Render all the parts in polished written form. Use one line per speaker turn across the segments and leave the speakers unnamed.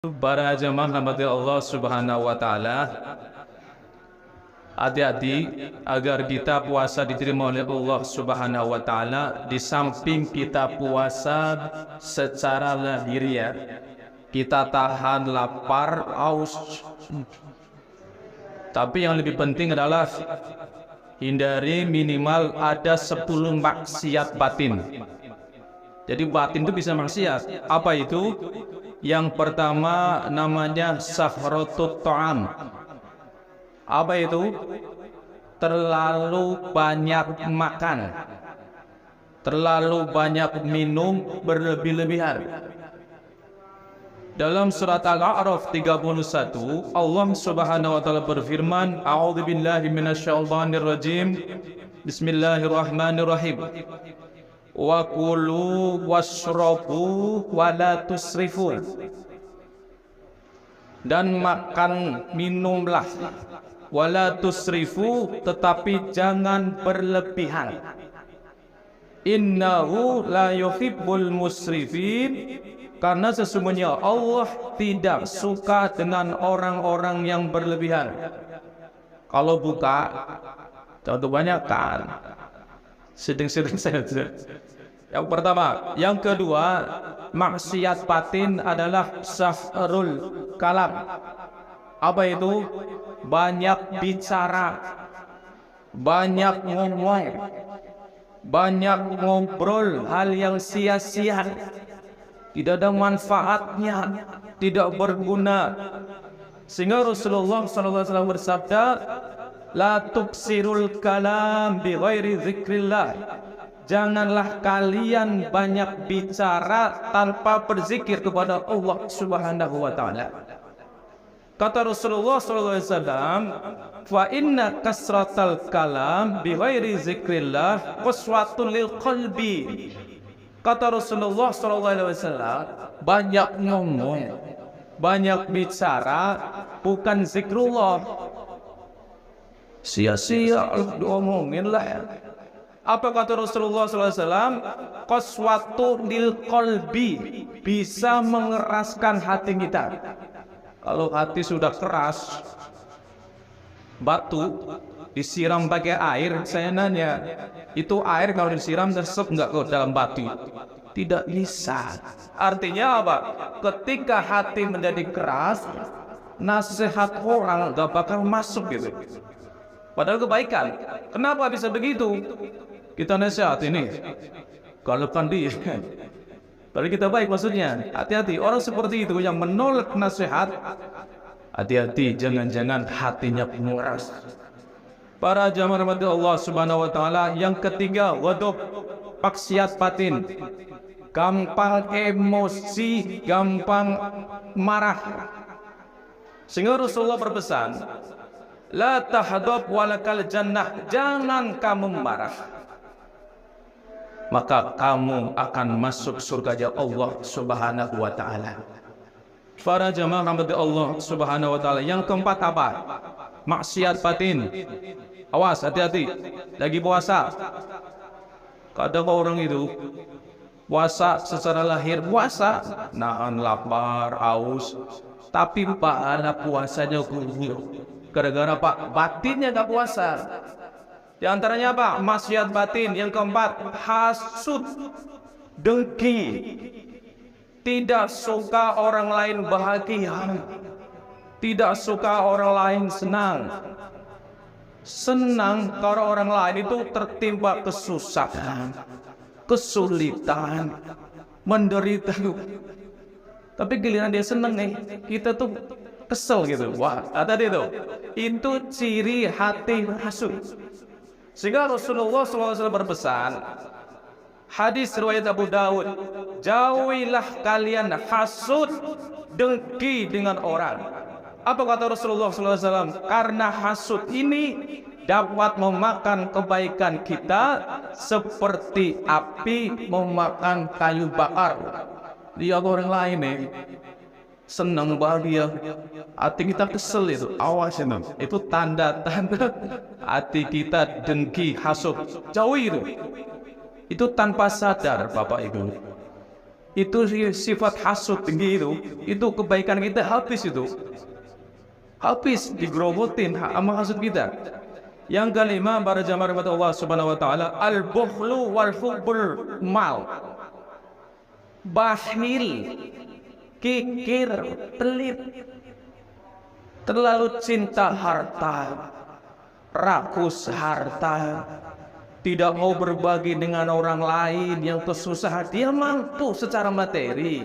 Para jemaah rahmati Allah Subhanahu wa taala, hati-hati agar kita puasa diterima oleh Allah Subhanahu wa taala. Di samping kita puasa secara lahiriah, kita tahan lapar, haus. Tapi yang lebih penting adalah hindari minimal ada 10 maksiat batin. Jadi batin itu bisa maksiat. Apa itu? Yang pertama namanya safratut ta'am. Apa itu? Terlalu banyak makan, terlalu banyak minum berlebih-lebihan. Dalam surat Al-A'raf 31, Allah Subhanahu wa taala berfirman, "A'udzubillahi minasyaitonir rajim. Bismillahirrahmanirrahim. Wa kulu washrabu wa la tusrifu." Dan makan minumlah, wala tusrifu, tetapi jangan berlebihan. Innahu la yuhibbul musrifin, karena sesungguhnya Allah tidak suka dengan orang-orang yang berlebihan. Kalau buka, jangan kebanyakan, sedang-sedang saja. Yang pertama. Yang kedua, maksiat batin adalah sahrul kalam. Apa itu? Banyak bicara, banyak ngomong, banyak ngobrol hal yang sia-sia, tidak ada manfaatnya, tidak berguna. Sehingga Rasulullah SAW bersabda, "La tuksirul kalam bi ghairi zikrillah." Janganlah kalian banyak bicara tanpa berzikir kepada Allah Subhanahu wa taala. Kata Rasulullah SAW, "Fa inna kasratal kalam bi ghairi zikrillah qaswatun lil qalbi." Kata Rasulullah SAW, banyak ngomong, banyak bicara bukan zikrullah. Sia-sia diomongin lah ya. Apa kata Rasulullah SAW? Qaswatun lil qalbi, bisa mengeraskan hati kita. Kalau hati sudah keras, batu disiram pakai air, saya nanya, itu air kalau disiram tersep nggak ke dalam batu? Tidak bisa. Artinya apa? Ketika hati menjadi keras, nasihat orang nggak bakal masuk gitu. Padahal kebaikan. Kenapa bisa begitu? Kita nasihat ini, kalau kan dia, kalau kita baik maksudnya, hati-hati. Orang seperti itu yang menolak nasihat, hati-hati, jangan-jangan hatinya pengeras. Para jamaah rahmati Allah Subhanahu wa taala. Yang ketiga, ghadab, maksiat batin. Gampang emosi, gampang marah. Sehingga Rasulullah berpesan, "La tahdab walakal jannah." Jangan kamu marah, maka kamu akan masuk surga Allah Subhanahu wa taala. Para jamaah rahmati Allah Subhanahu wa taala. Yang keempat apa? Maksiat batin. Awas, hati-hati. Lagi puasa, kadang orang itu puasa secara lahir, puasa nahan lapar, haus, tapi pahala puasanya gugur. Gara-gara apa? Batinnya gak puasa. Di antaranya apa? Maksiat batin. Yang keempat, hasud, dengki. Tidak suka orang lain bahagia, tidak suka orang lain senang. Senang kalau orang lain itu tertimpa kesusahan, kesulitan, menderita. Tapi giliran dia senang nih, kita tuh kesel gitu. Wah, tadi itu ciri hati hasud. Sehingga Rasulullah SAW berpesan, hadis riwayat Abu Dawud, jauhilah kalian hasud, dengki dengan orang. Apa kata Rasulullah SAW? Karena hasud ini dapat memakan kebaikan kita seperti api memakan kayu bakar. Lihat orang lain nih, senang bahagia, hati kita kesel itu, awas itu tanda-tanda hati kita dengki, hasud. Jauhi itu tanpa sadar, Bapak Ibu. Itu sifat hasud gitu. Itu kebaikan kita habis itu. Habis digerogotin sama hasud kita. Yang kelima, para jamaah rahmat Allah Subhanahu wa taala, al-bukhlu wal hubbul mal. Bakhil, kikir, pelit, terlalu cinta harta, rakus harta, tidak mau berbagi dengan orang lain yang kesusahan. Dia mampu secara materi,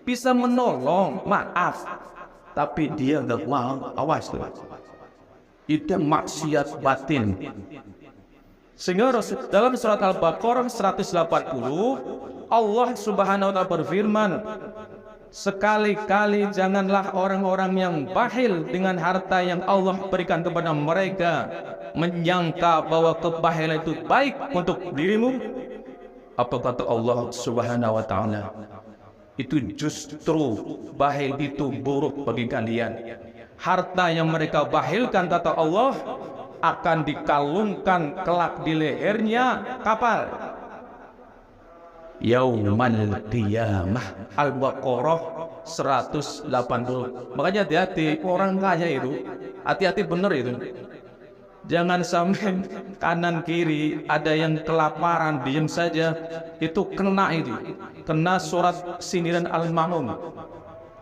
bisa menolong, maaf, tapi dia nggak mau. Awas tuh, itu maksiat batin. Sehingga dalam surat Al-Baqarah 180 Allah Subhanahu wa taala berfirman, sekali-kali janganlah orang-orang yang bakhil dengan harta yang Allah berikan kepada mereka menyangka bahwa kebahilan itu baik untuk dirimu. Apa kata Allah Subhanahu wa taala? Itu justru bakhil itu buruk bagi kalian. Harta yang mereka bakhilkan, kata Allah, akan dikalungkan kelak di lehernya kapal. Yaumal qiyamah. Al-Baqarah 180. Makanya hati-hati orang kaya itu, hati-hati bener itu. Jangan sampai kanan kiri ada yang kelaparan diam saja, itu kena itu. Kena surat sindiran Al-Ma'un.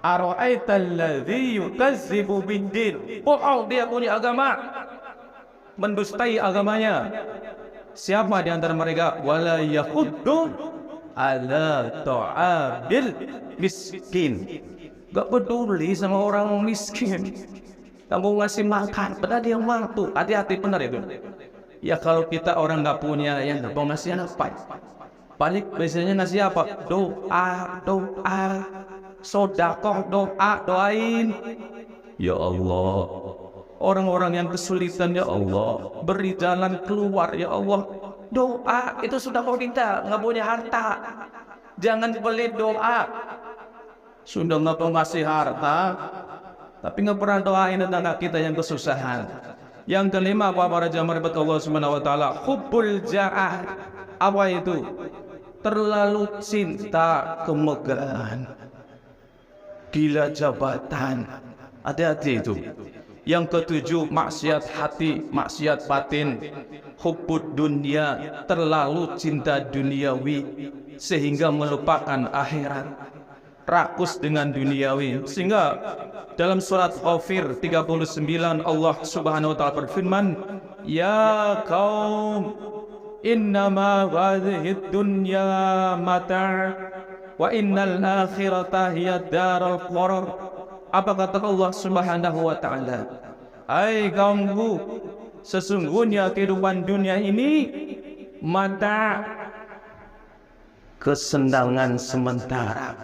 Ara'aital ladzi yukazzibu bid-din. Oh, dia punya agama, mendustai agamanya. Siapa di antara mereka? Wala yakhuddu ala ta'abil miskin. Gak peduli sama orang miskin. Kamu ngasih makan, padahal dia mampu. Hati-hati benar itu. Ya kalau kita orang gak punya, ya gak mau ngasih apa. Paling biasanya ngasih apa? Doa, doa, sodakoh, doa, doain. Ya Allah, orang-orang yang kesulitan, ya Allah, beri jalan keluar, ya Allah. Doa itu sudah kau minta, nggak punya harta. Jangan pelit doa. Sudah nggak mau ngasih harta, tapi nggak pernah doain tetangga kita yang kesusahan. Yang kelima, para jamaah Allah Subhanahu wa taala, hubbul ja'ah. Apa itu? Terlalu cinta kemegahan, gila jabatan. Hati-hati itu. Yang ketujuh, maksiat hati, maksiat batin, hubbud dunia, terlalu cinta duniawi sehingga melupakan akhirat, rakus dengan duniawi. Sehingga dalam surat Ghafir 39 Allah Subhanahu wa taala berfirman, ya kaum, innama hadhihi dunya mata' wa innal akhirata hiya darul qarar. Apa kata Allah Subhanahu wa taala? Hai kaumku, sesungguhnya kehidupan dunia ini mata, kesenangan sementara.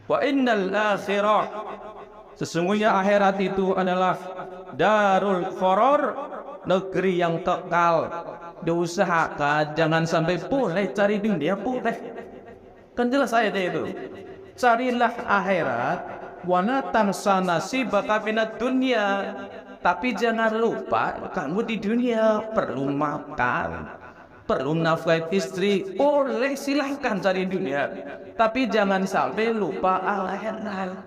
Wa innal akhirah, sesungguhnya akhirat itu adalah darul qarar, negeri yang kekal. Diusahakan jangan sampai boleh cari dunia, boleh. Kan jelas ayatnya itu. Carilah akhirat, wala tansa nasibaka minad dunya. Tapi jangan lupa kamu di dunia perlu makan, perlu nafkah istri. Boleh, silahkan cari dunia, tapi jangan sampai lupa akhirat.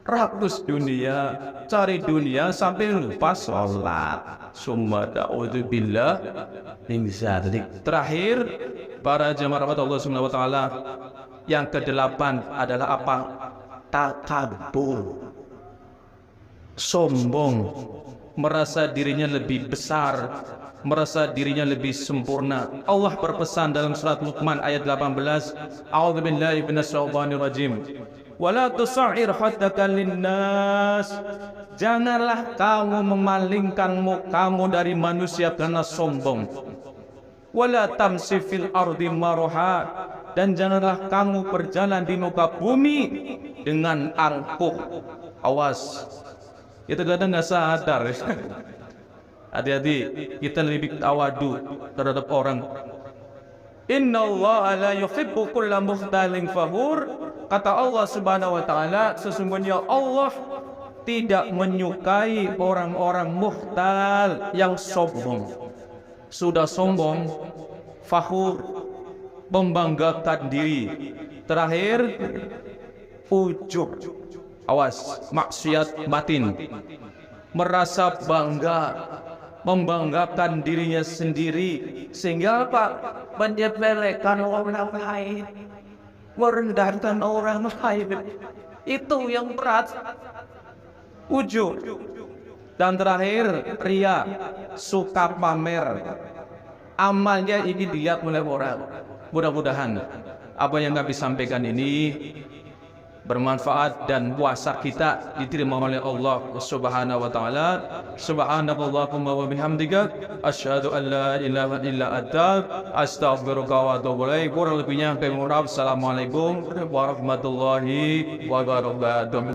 Rakus dunia, cari dunia sampai lupa sholat. Summa da'udzubillah min dzalik. Terakhir, para jamaah rahmat Allah Subhanahu wa taala, yang kedelapan adalah apa? Takabur, sombong, merasa dirinya lebih besar, merasa dirinya lebih sempurna. Allah berpesan dalam surat Luqman ayat 18, A'udzubillahi minasyaitonir rajim. Wala tusa'ir haddaka linnas. Janganlah kamu memalingkan mukamu dari manusia karena sombong. Wala tamsi fil ardi maraha. Dan janganlah kamu berjalan di muka bumi dengan angkuh. Awas, kita kadang nggak sadar. Hati-hati, kita lebih tawadu terhadap orang. Inna Allah la yuhibbu kulla mukhtalin fakhur. Kata Allah Subhanahu wa taala, sesungguhnya Allah tidak menyukai orang-orang mukhtal yang sombong. Sudah sombong, fakhur, membanggakan diri, Terakhir, ujub. Awas, maksiat batin. Merasa bangga, membanggakan dirinya sendiri, sehingga apa? Menyepelekan orang lain, merendahkan orang lain. Itu yang berat. Ujub. Dan terakhir, ria, suka pamer. Amalnya ini dilihat oleh orang. Mudah-mudahan apa yang kami sampaikan ini bermanfaat dan puasa kita diterima oleh Allah Subhanahu wa taala. Subhanakallahumma wa bihamdika asyhadu an la ilaha illa anta astaghfiruka wa atubu ilaik. Kurang lebihnya kami mohon maaf. Assalamualaikum warahmatullahi wabarakatuh.